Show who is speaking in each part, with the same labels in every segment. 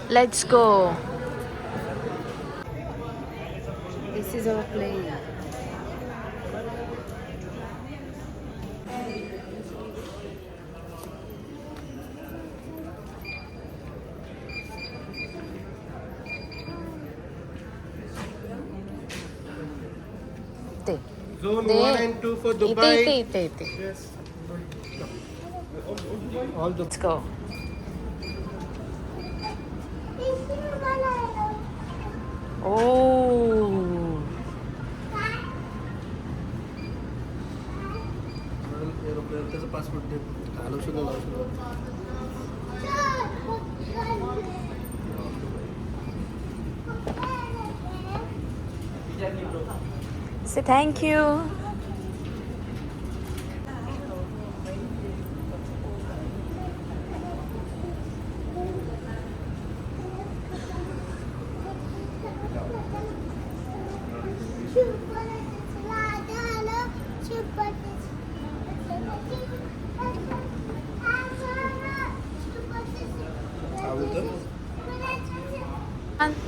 Speaker 1: Let's go. This is our plane. ते
Speaker 2: Zone
Speaker 1: ते
Speaker 2: 1 and 2 for
Speaker 1: इथे
Speaker 2: Dubai.
Speaker 1: इथे.
Speaker 2: Yes. All the
Speaker 1: Let's go. Oh.
Speaker 2: Aeroplane त्याचा passport दे. घालू सुद्धा लावू सुद्धा.
Speaker 1: Say thank you.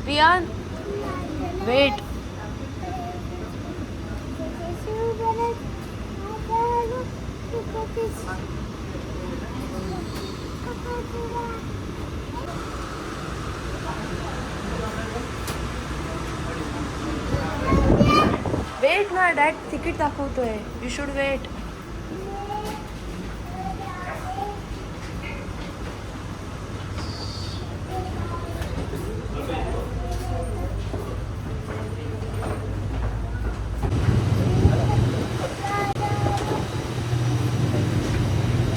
Speaker 1: Vian, wait. Wait ना, डॅड तिकीट दाखवतोय. You should wait.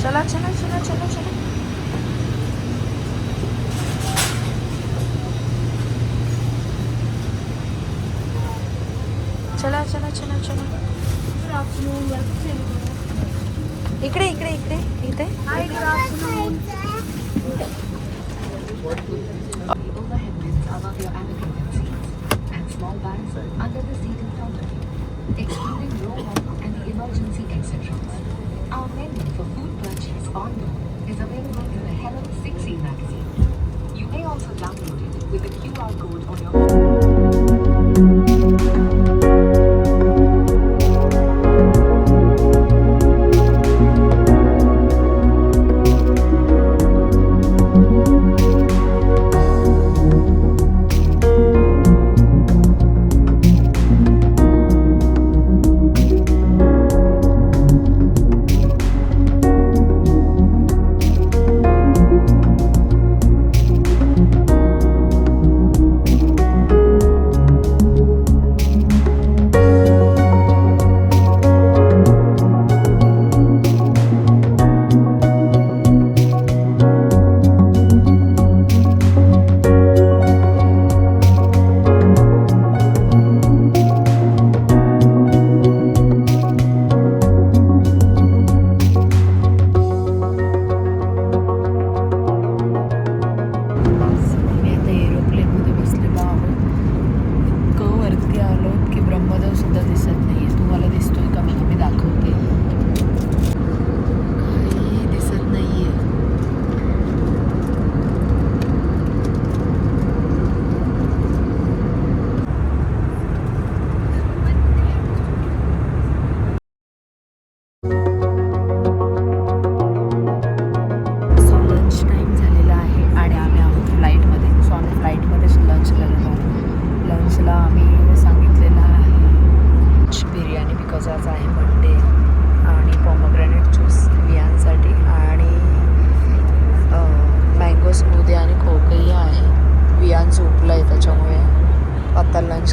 Speaker 1: चला चला चला चला चला. चला चला चला चला. इकडे इकडे इकडे इथे.
Speaker 3: Overhead bins above your allocated seats and small bags under the seat in front of you, excluding roll-on and the emergency exit rows. Our menu for food purchase on board is available in the Hello 6E magazine. You may also download it with the QR code on your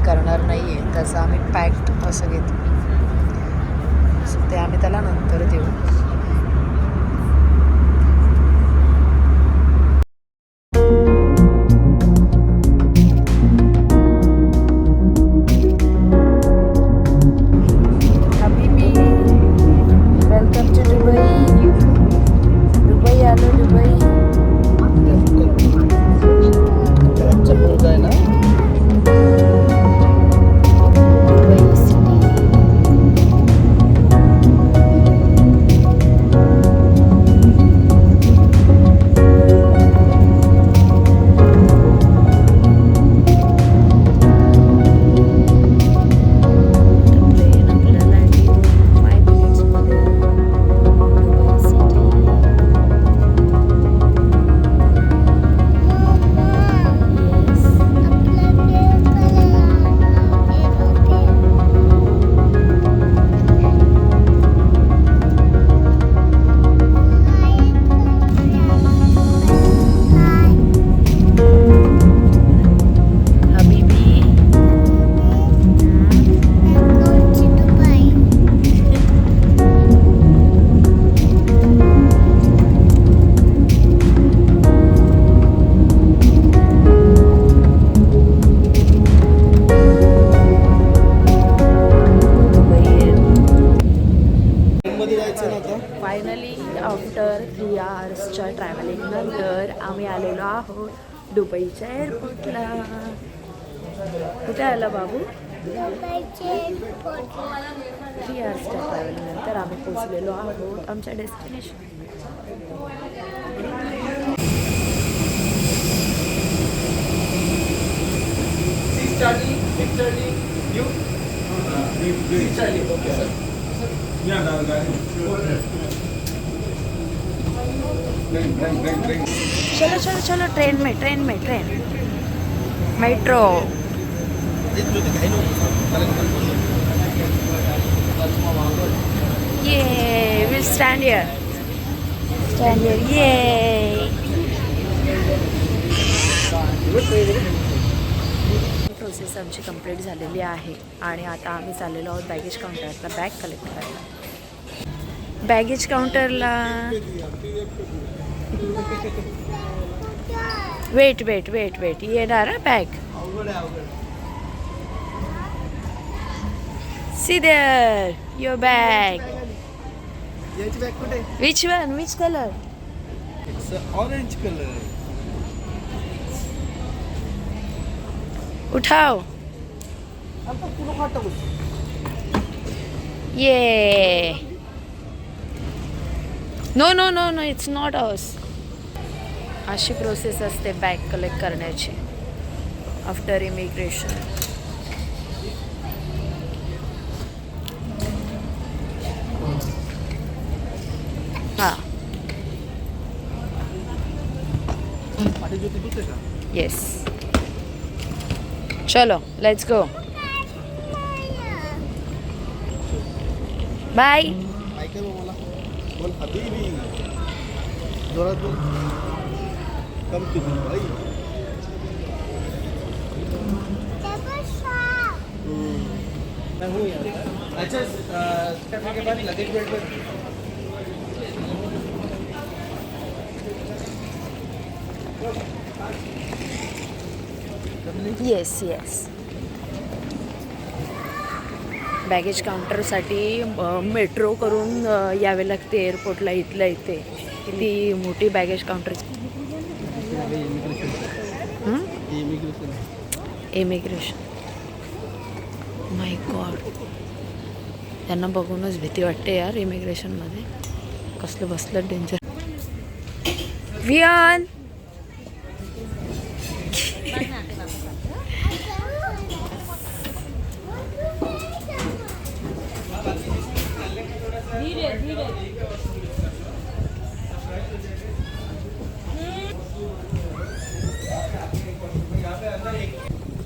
Speaker 1: करणार नाही आहे, त्याचं आम्ही packed असं घेतलं. ते आम्ही त्याला नंतर देऊ. फायनली आफ्टर 3 आवर्सच्या ट्रॅव्हलिंग नंतर आम्ही आलेलो आहोत दुबईच्या एअरपोर्टला. कुठे आला बाबू? 3 आवर्सच्या ट्रॅव्हलिंग नंतर आम्ही पोचलेलो आहोत आमच्या डेस्टिनेशन. चलो चलो चलो ट्रेन में मेट्रो. ये विल स्टैंड हियर ये. प्रोसेस आमची कंप्लीट झालेली आहे आणि आता आम्ही चाललेलो आहोत बॅगेज काउंटरला बॅग कलेक्ट करायला. बॅगेज काउंटरला वेट येणार bag. See there, your bag.
Speaker 2: याची बॅग कुठे?
Speaker 1: Which one? Which color?
Speaker 2: It's orange colour.
Speaker 1: उठाओ. Yeah. No, it's not ours. अशी प्रोसेस असते बॅग कलेक्ट करण्याची आफ्टर इमिग्रेशन. हां येस. चलो लेट्स गो. बाय.
Speaker 2: ऐका मला बोल हबीबी. जोरात बोल. Come to Dubai. मैं हूँ यार. अच्छा कैफे के बाद लगेज बेल्ट पर.
Speaker 1: येस. बॅगेज काउंटरसाठी मेट्रो करून यावे लागते एअरपोर्टला इथल्या इथे. किती मोठी बॅगेज काउंटर. इमिग्रेशन माय गॉड. त्यांना बघूनच भीती वाटते यार इमिग्रेशनमध्ये. कसलं बसलं डेंजर. वियान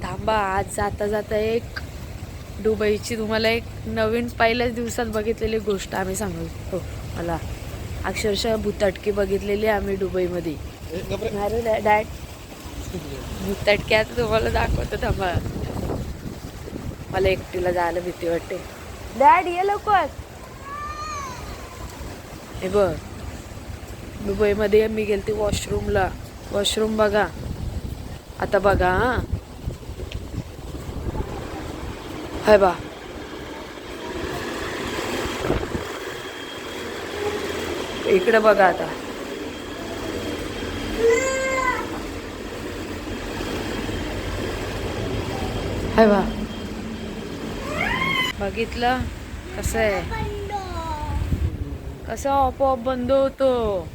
Speaker 1: थांबा. आज जाता एक दुबईची तुम्हाला एक नवीन पहिल्याच दिवसात बघितलेली गोष्ट आम्ही सांगतो. मला अक्षरशः भूताटकी बघितलेली आम्ही दुबईमध्ये. अरे डॅड भूताटक्यात तुम्हाला दाखवतो. थांबा मला एकटीला जायला भीती वाटते. डॅड ये लवकर. हे बघ दुबईमध्ये मी गेलते वॉशरूमला. वॉशरूम बघा आता बघा. हां हाय बा. इकडे बघा आता. हाय बा. बघितलं कसं आहे. कसं आपोआप बंद होतो.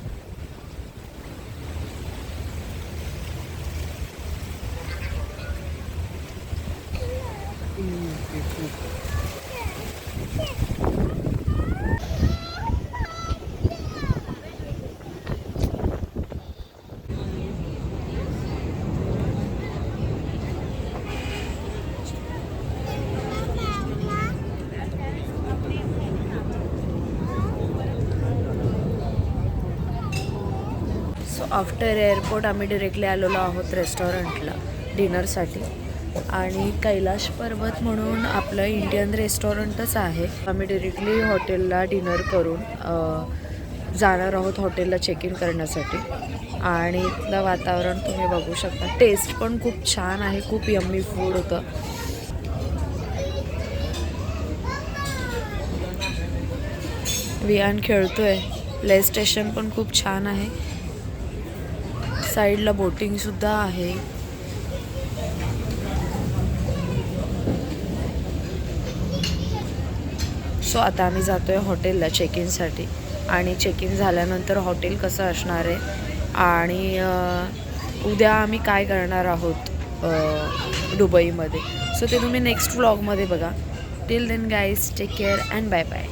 Speaker 1: आफ्टर एअरपोर्ट आम्ही डिरेक्टली आलेलो आहोत रेस्टॉरंटला डिनरसाठी. आणि कैलाश पर्वत म्हणून आपलं इंडियन रेस्टॉरंटच आहे. आम्ही डिरेक्टली हॉटेलला डिनर करून जाणार आहोत हॉटेलला चेक इन करण्यासाठी. आणि इथलं वातावरण तुम्ही बघू शकता. टेस्ट पण खूप छान आहे. खूप यम्मी फूड होतं. वियान खेळतोय. प्ले स्टेशन पण खूप छान आहे. साईडला बोटिंगसुद्धा आहे. सो आता आम्ही जातो आहे हॉटेलला चेक इनसाठी आणि चेक इन झाल्यानंतर हॉटेल कसं असणार आहे आणि उद्या आम्ही काय करणार आहोत दुबईमध्ये. सो ते तुम्ही नेक्स्ट व्लॉगमध्ये बघा. Till then guys take care and bye bye.